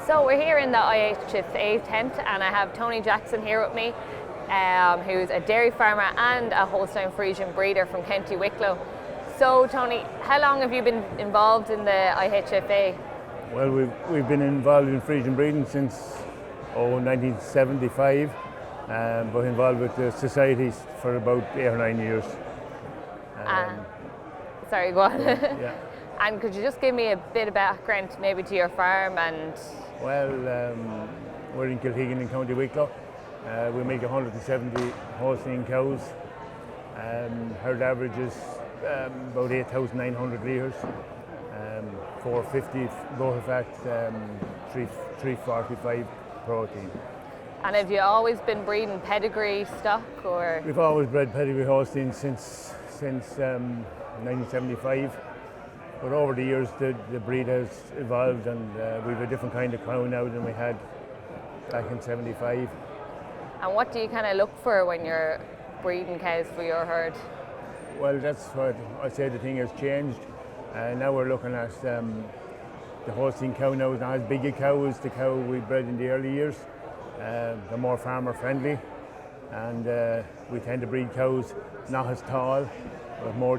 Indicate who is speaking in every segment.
Speaker 1: So we're here in the IHFA tent and I have Tony Jackson here with me, who's a dairy farmer and a Holstein Friesian breeder from County Wicklow. So Tony, how long have you been involved in the IHFA?
Speaker 2: Well, we've been involved in Friesian breeding since 1975, but involved with the societies for about 8 or 9 years.
Speaker 1: Sorry, go on.
Speaker 2: Yeah.
Speaker 1: And could you just give me a bit of background maybe to your farm and...
Speaker 2: Well, we're in Gilsenan in County Wicklow. We make 170 Holstein cows. Herd average is about 8,900 litres. 450 butterfat, fat, 345 protein.
Speaker 1: And have you always been breeding pedigree stock, or?
Speaker 2: We've always bred pedigree Holsteins since 1975. But over the years, the breed has evolved, and we have a different kind of cow now than we had back in '75.
Speaker 1: And what do you kind of look for when you're breeding cows for your herd?
Speaker 2: Well, that's what I say. The thing has changed. Now we're looking at the Holstein cow now is not as big a cow as the cow we bred in the early years. They're more farmer friendly, and we tend to breed cows not as tall, but more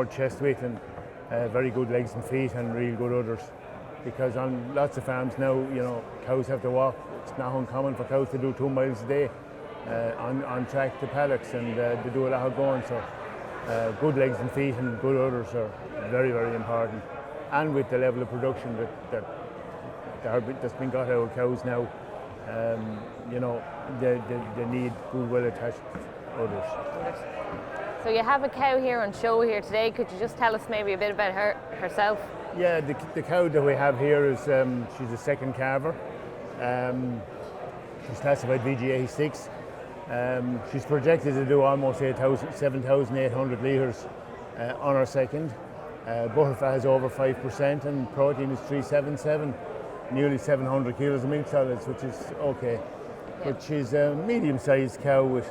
Speaker 2: chest width and very good legs and feet and real good udders. Because on lots of farms now, you know, cows have to walk. It's not uncommon for cows to do 2 miles a day on track to paddocks, and they do a lot of going. So good legs and feet and good udders are very, very important. And with the level of production that's been got out of cows now, you know, they need good, well-attached udders.
Speaker 1: So you have a cow here on show here today. Could you just tell us maybe a bit about herself?
Speaker 2: Yeah, the cow that we have here is she's a second calver. She's classified VGA6. She's projected to do almost 7,800 litres on her second. Butterfat is over 5% and protein is 377, nearly 700 kilos of milk solids, which is okay. Yeah. But she's a medium-sized cow with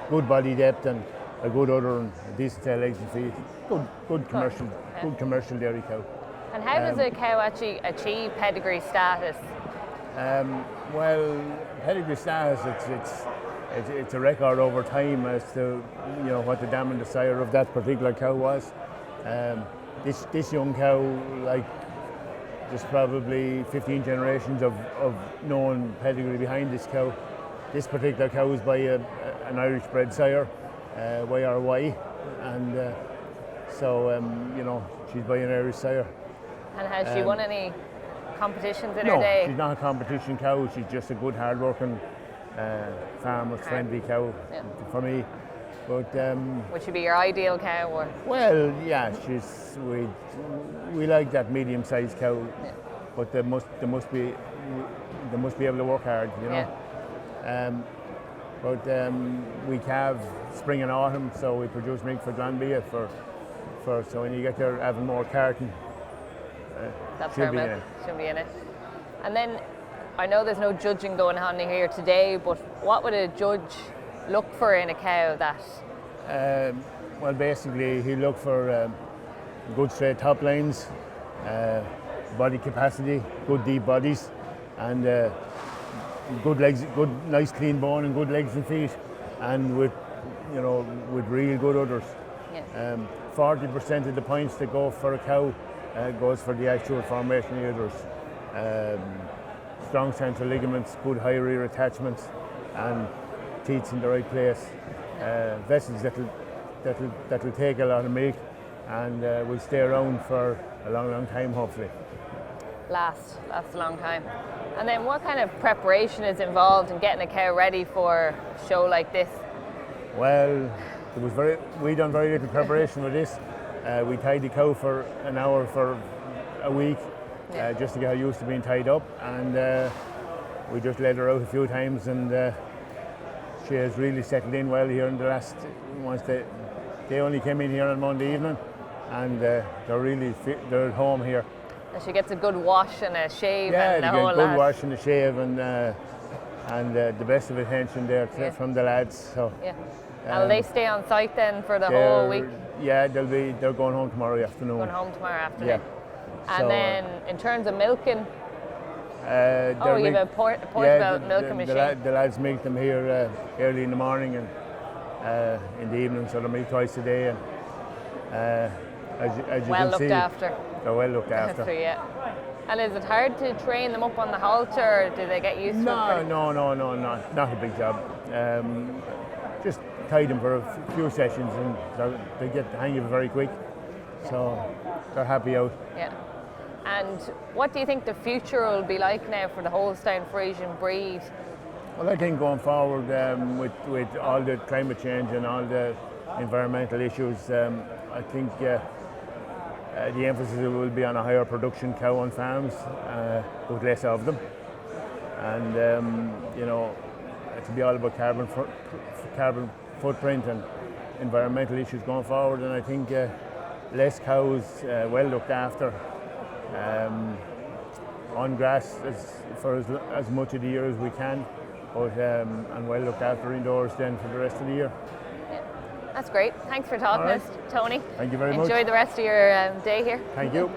Speaker 2: good body depth and a good udder and decent tail, legs and feet. Good commercial dairy cow.
Speaker 1: And how does a cow actually achieve pedigree status?
Speaker 2: Well, pedigree status, it's a record over time as to, you know, what the dam and the sire of that particular cow was. This young cow, like, there's probably 15 generations of known pedigree behind this cow. This particular cow is by an Irish bred sire, YRY, and so you know, she's by an Irish sire.
Speaker 1: And has she won any competitions in her day?
Speaker 2: No, she's not a competition cow. She's just a good, hard-working, farmer-friendly cow for me. But
Speaker 1: would she be your ideal cow, or?
Speaker 2: Well, yeah, we like that medium-sized cow, but they must be able to work hard, you know.
Speaker 1: Yeah.
Speaker 2: But we calve spring and autumn, so we produce milk for Glanbia so when you get your Avonmore carton,
Speaker 1: that's her milk. Should be in it. And then I know there's no judging going on here today, but what would a judge look for in a cow that?
Speaker 2: Well, basically he'll look for good straight top lines, body capacity, good deep bodies, and good legs, good nice clean bone and good legs and feet, and with real good udders. Yeah. 40% of the points that go for a cow goes for the actual formation of the udders. Strong central ligaments, good high rear attachments, and teats in the right place. Vessels that'll take a lot of milk and will stay around for a long time, hopefully.
Speaker 1: Last a long time. And then what kind of preparation is involved in getting a cow ready for a show like this?
Speaker 2: Well, we done very little preparation for this. We tied the cow for an hour for a week, just to get her used to being tied up, and we just let her out a few times, and she has really settled in well here in the last once they only came in here on Monday evening, and they're at home here.
Speaker 1: And she gets a good wash and a shave, and the
Speaker 2: whole
Speaker 1: lot.
Speaker 2: Yeah, good wash and a shave, and the best of attention there from the lads. So.
Speaker 1: Yeah. And will they stay on site then for the whole week?
Speaker 2: Yeah, they're going home tomorrow afternoon.
Speaker 1: Going home tomorrow afternoon.
Speaker 2: Yeah.
Speaker 1: And then in terms of milking, Oh, you have a portable milking machine.
Speaker 2: The lads milk them here early in the morning and in the evening, so they milk twice a day. And as you
Speaker 1: Well
Speaker 2: can see,
Speaker 1: looked after.
Speaker 2: they're well looked after.
Speaker 1: So, yeah. And is it hard to train them up on the halter, or do they get used to it?
Speaker 2: No, not a big job. Just tie them for a few sessions and they get the hang of it very quick. So they're happy out.
Speaker 1: Yeah. And what do you think the future will be like now for the Holstein Friesian breed?
Speaker 2: Well, I think going forward with all the climate change and all the environmental issues, I think the emphasis will be on a higher production cow on farms, with less of them. And it'll be all about carbon footprint and environmental issues going forward. And I think less cows, well looked after, on grass for as much of the year as we can, but and well looked after indoors then for the rest of the year.
Speaker 1: Yeah. That's great. Thanks for talking to us, Tony.
Speaker 2: Thank you very much.
Speaker 1: Enjoy the rest of your day here.
Speaker 2: Thank you.